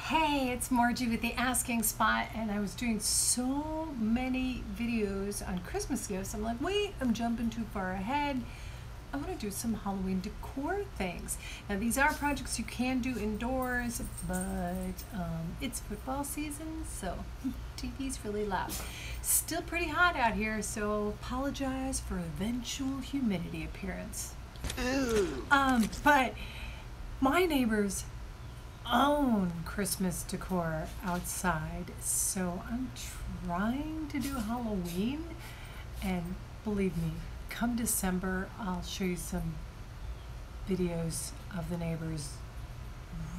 Hey, it's Margie with the Asking Spot, and I was doing so many videos on Christmas gifts. I'm like, wait, I'm jumping too far ahead. I want to do some Halloween decor things. Now, these are projects you can do indoors, but it's football season, so TV's really loud. Still pretty hot out here, so apologize for eventual humidity appearance. But my neighbors own Christmas decor outside, so I'm trying to do Halloween, and believe me, come December I'll show you some videos of the neighbors'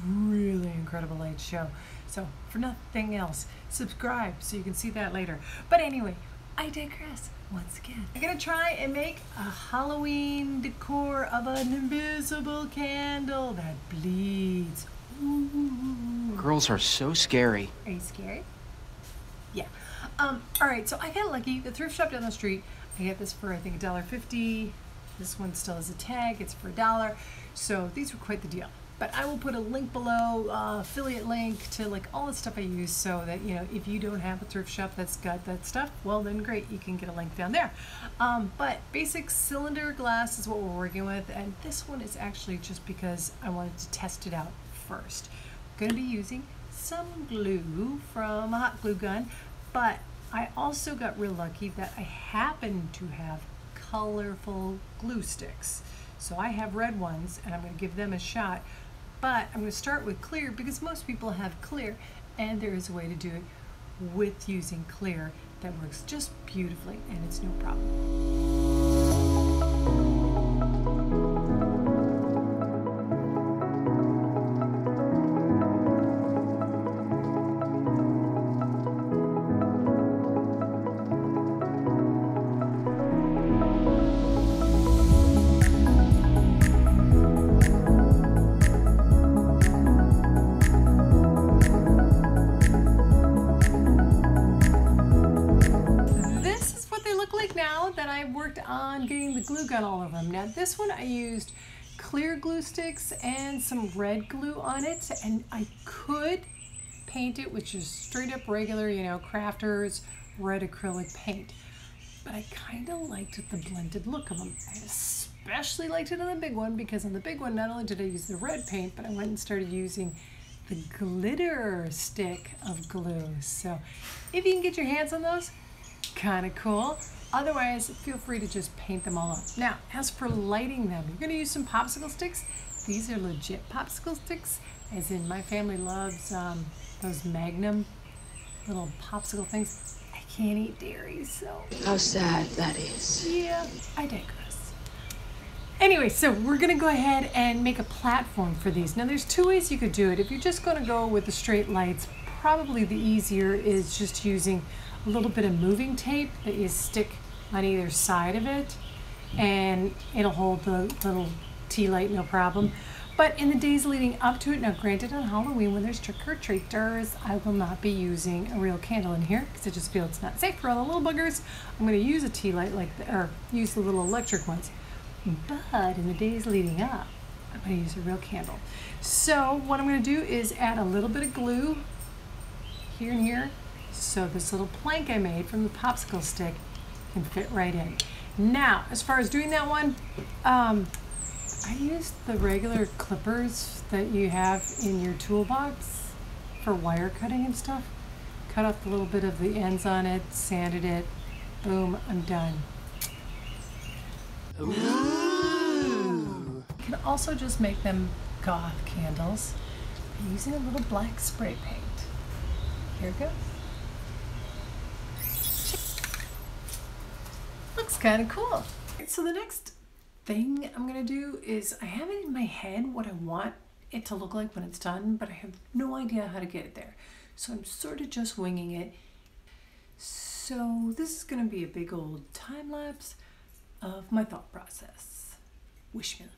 really incredible light show. So for nothing else, subscribe so you can see that later. But anyway, I digress. Once again, I'm gonna try and make a Halloween decor of an invisible candle that bleeds. Ooh. Girls are so scary. Are you scary? Yeah. All right, so I got lucky. The thrift shop down the street, I got this for I think $1.50. This one still has a tag. It's for $1. So these were quite the deal. But I will put a link below, affiliate link to like all the stuff I use, so that if you don't have a thrift shop that's got that stuff, well then great, you can get a link down there. But basic cylinder glass is what we're working with, and this one is actually just because I wanted to test it out first. I'm going to be using some glue from a hot glue gun, but I also got real lucky that I happen to have colorful glue sticks. So I have red ones, and I'm going to give them a shot. But I'm going to start with clear because most people have clear, and there is a way to do it with using clear that works just beautifully, and it's no problem. Now that I've worked on getting the glue gun all over them. Now this one I used clear glue sticks and some red glue on it, and I could paint it with just straight up regular, crafters red acrylic paint. But I kind of liked the blended look of them. I especially liked it on the big one because on the big one not only did I use the red paint, but I went and started using the glitter stick of glue. So if you can get your hands on those, kind of cool. Otherwise, feel free to just paint them all up. Now, as for lighting them, you're going to use some popsicle sticks. These are legit popsicle sticks, as in my family loves those Magnum little popsicle things. I can't eat dairy, so... How sad that is. Yeah, I digress. Anyway, so we're going to go ahead and make a platform for these. Now, there's two ways you could do it. If you're just going to go with the straight lights, probably the easier is just using a little bit of moving tape that you stick on either side of it, and it'll hold the little tea light no problem. But in the days leading up to it, now granted on Halloween when there's trick-or-treaters, I will not be using a real candle in here because I just feel it's not safe for all the little buggers. I'm going to use a tea light or use the little electric ones. But in the days leading up, I'm going to use a real candle. So what I'm going to do is add a little bit of glue here and here, so this little plank I made from the popsicle stick can fit right in. Now, as far as doing that one, I used the regular clippers that you have in your toolbox for wire cutting and stuff. Cut off a little bit of the ends on it, sanded it, boom, I'm done. Ooh. You can also just make them goth candles by using a little black spray paint. Here it goes. Looks kind of cool. So the next thing I'm going to do is I have it in my head what I want it to look like when it's done, but I have no idea how to get it there. So I'm sort of just winging it. So this is going to be a big old time lapse of my thought process. Wish me luck.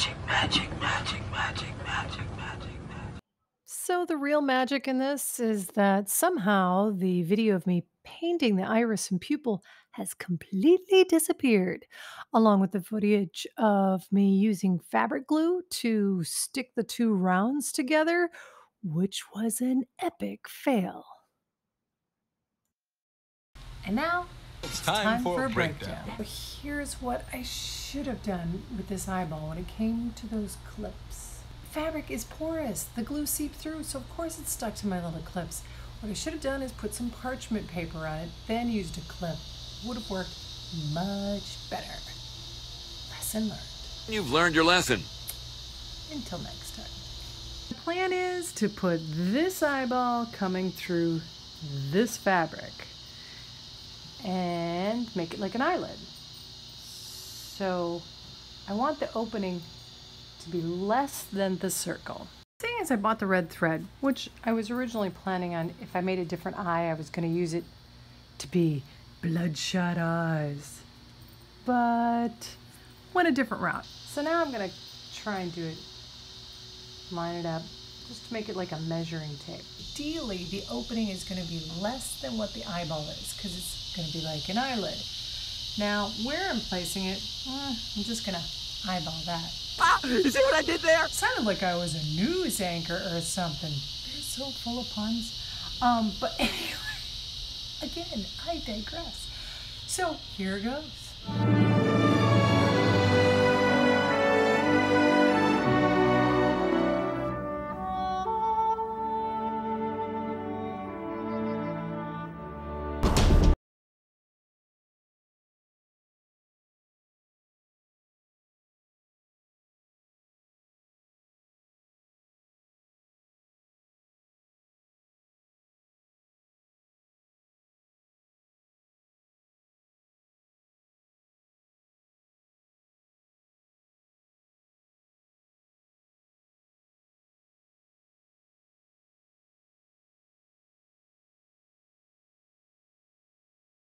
magic, magic, magic, magic, magic, magic, magic. So the real magic in this is that somehow the video of me painting the iris and pupil has completely disappeared, along with the footage of me using fabric glue to stick the two rounds together, which was an epic fail. And now It's it's time time for for a a breakdown. breakdown. Here's what I should have done with this eyeball when it came to those clips. Fabric is porous. The glue seeped through, so of course it stuck to my little clips. What I should have done is put some parchment paper on it, then used a clip. Would have worked much better. Lesson learned. You've learned your lesson. Until next time. The plan is to put this eyeball coming through this fabric and make it like an eyelid. So I want the opening to be less than the circle. The thing is, I bought the red thread, which I was originally planning on, if I made a different eye, I was going to use it to be bloodshot eyes. But went a different route. So now I'm going to try and do it, line it up, just to make it like a measuring tape. Ideally, the opening is going to be less than what the eyeball is, because it's going to be like an eyelid. Now, where I'm placing it, I'm just going to eyeball that. Ah, you see what I did there? It sounded like I was a news anchor or something. They're so full of puns. But anyway, again, I digress. So here goes.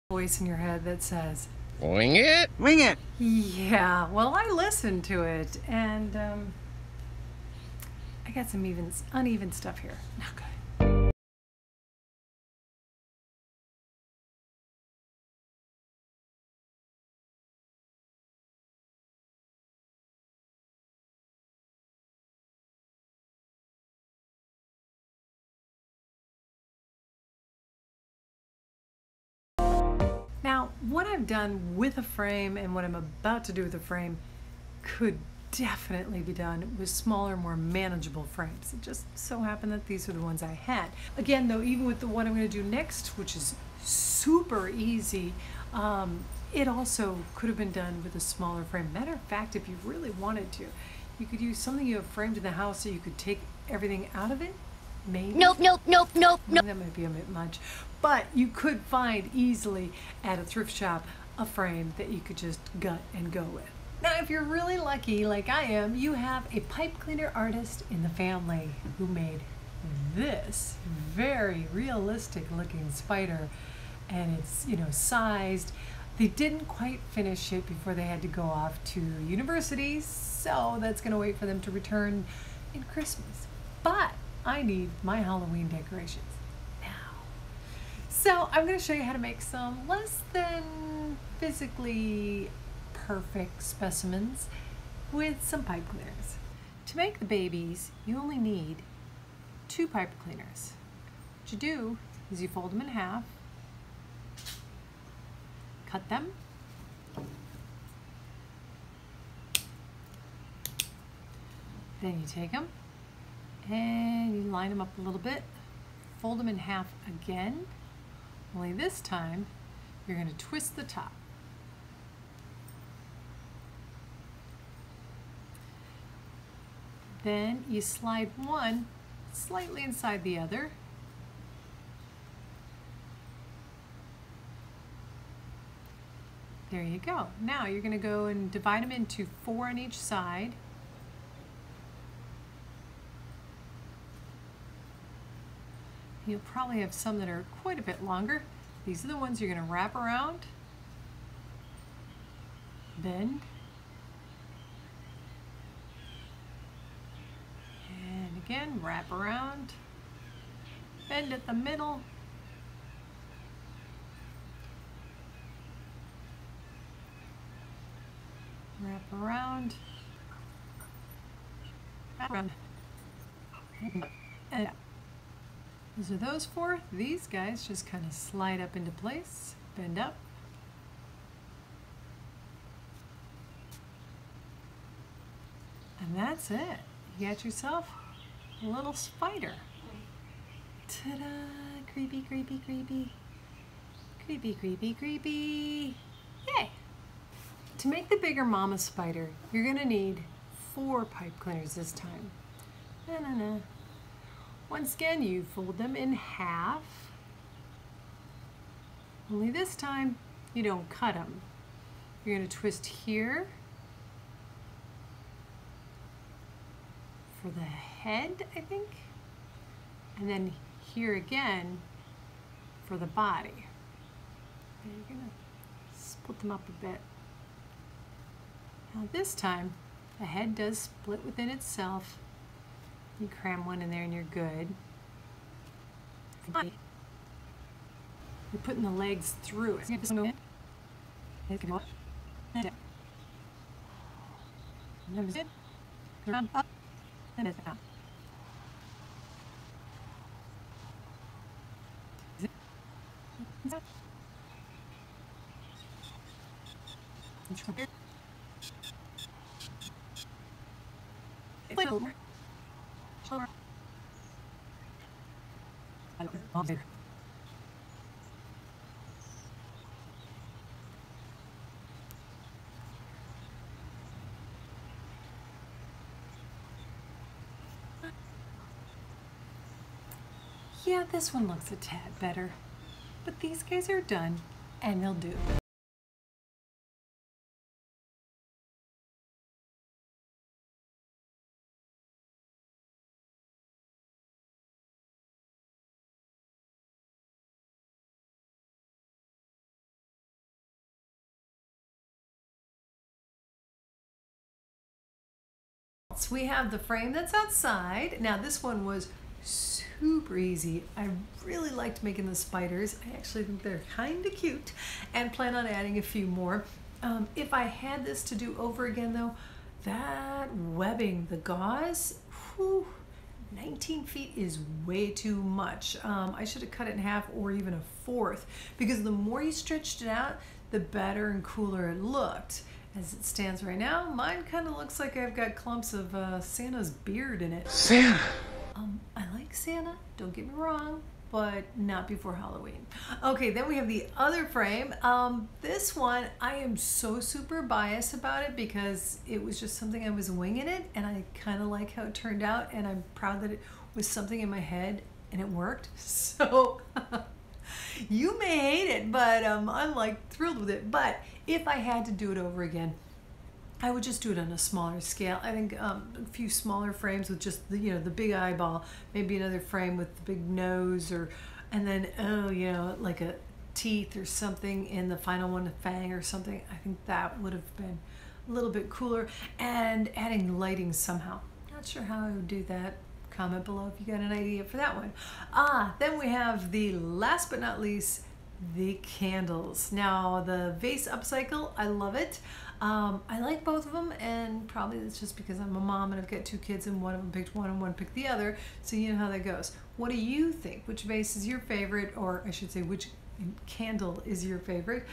Voice in your head that says, Wing it. Wing it. yeah, well, I listened to it, and I got some uneven stuff here. Not good. Now, what I've done with a frame and what I'm about to do with a frame could definitely be done with smaller, more manageable frames. It just so happened that these are the ones I had. Again, though, even with the one I'm going to do next, which is super easy, it also could have been done with a smaller frame. Matter of fact, if you really wanted to, you could use something you have framed in the house so you could take everything out of it. Maybe. Nope. That might be a bit much. But you could find easily at a thrift shop a frame that you could just gut and go with. Now, if you're really lucky, like I am, you have a pipe cleaner artist in the family who made this very realistic looking spider, and it's, sized. They didn't quite finish it before they had to go off to university, so that's going to wait for them to return in Christmas. But I need my Halloween decorations now. So I'm going to show you how to make some less than physically perfect specimens with some pipe cleaners. To make the babies, you only need 2 pipe cleaners. What you do is you fold them in half, cut them, then you take them and you line them up a little bit, fold them in half again, only this time you're going to twist the top. Then you slide one slightly inside the other. There you go. Now you're going to go and divide them into 4 on each side. You'll probably have some that are quite a bit longer. These are the ones you're going to wrap around, bend, again, wrap around, bend at the middle, wrap around, and those are those four. These guys just kind of slide up into place, bend up, and that's it. You got yourself a little spider. Ta-da! Creepy, creepy, creepy. Creepy, creepy, creepy. Yay! To make the bigger mama spider, you're going to need 4 pipe cleaners this time. Na-na-na. Once again, you fold them in half. Only this time, you don't cut them. You're going to twist here for the head, I think, and then here again for the body. And you're going to split them up a bit. Now this time, the head does split within itself. You cram one in there and you're good. You're putting the legs through it. Up and down. Yeah, this one looks a tad better, but these guys are done and they'll do. So we have the frame that's outside. Now this one was super easy. I really liked making the spiders. I actually think they're kind of cute and plan on adding a few more. If I had this to do over again though, that webbing, the gauze, whew, 19 feet is way too much. I should have cut it in half or even a fourth, because the more you stretched it out, the better and cooler it looked. As it stands right now, mine kind of looks like I've got clumps of Santa's beard in it. Santa! I like Santa, don't get me wrong, but not before Halloween. Okay, then we have the other frame. This one, I am so super biased about it because it was just something I was winging it, and I kind of like how it turned out, and I'm proud that it was something in my head and it worked. So you may hate it, but I'm like thrilled with it. But if I had to do it over again, I would just do it on a smaller scale. I think a few smaller frames with just the, the big eyeball, maybe another frame with the big nose, and then like a teeth or something in the final one, a fang or something. I think that would have been a little bit cooler, and adding lighting somehow. Not sure how I would do that. Comment below if you got an idea for that one. Then we have the last but not least, the candles. Now the vase upcycle, I love it. I like both of them, and probably it's just because I'm a mom and I've got 2 kids and one of them picked one and one picked the other, so you know how that goes. What do you think? Which vase is your favorite, or I should say which candle is your favorite?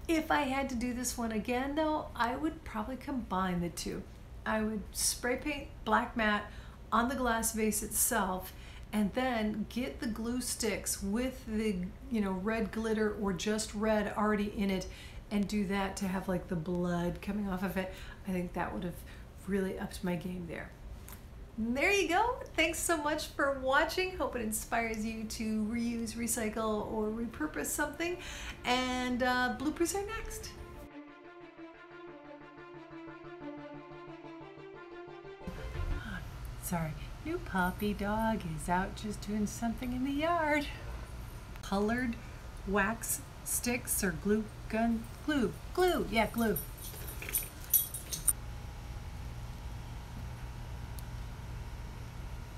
If I had to do this one again though, I would probably combine the two. I would spray paint black matte on the glass vase itself, and then get the glue sticks with the red glitter or just red already in it, and do that to have like the blood coming off of it. I think that would have really upped my game there. There you go. Thanks so much for watching. Hope it inspires you to reuse, recycle, or repurpose something. And bloopers are next. Sorry, new puppy dog is out just doing something in the yard. Colored wax sticks or glue gun, glue, yeah, glue.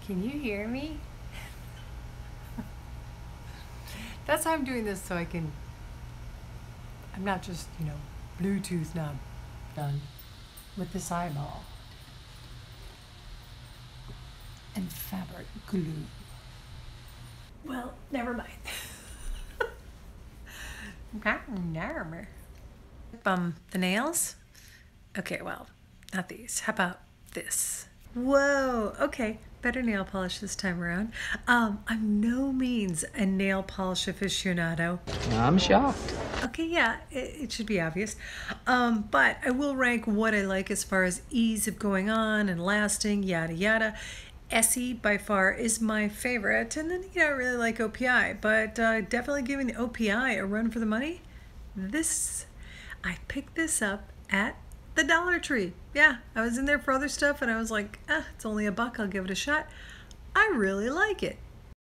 Can you hear me? That's why I'm doing this, so I'm not just, Bluetooth knob done with this eyeball and fabric glue. Well, never mind. The nails? Okay, well, not these. How about this? Whoa, okay. Better nail polish this time around. I'm no means a nail polish aficionado. I'm shocked. Okay, yeah, it should be obvious. But I will rank what I like as far as ease of going on and lasting, yada yada. Essie by far is my favorite, and then I really like OPI, but definitely giving the OPI a run for the money. I picked this up at the Dollar Tree. Yeah, I was in there for other stuff and I was like, it's only $1, I'll give it a shot. I really like it.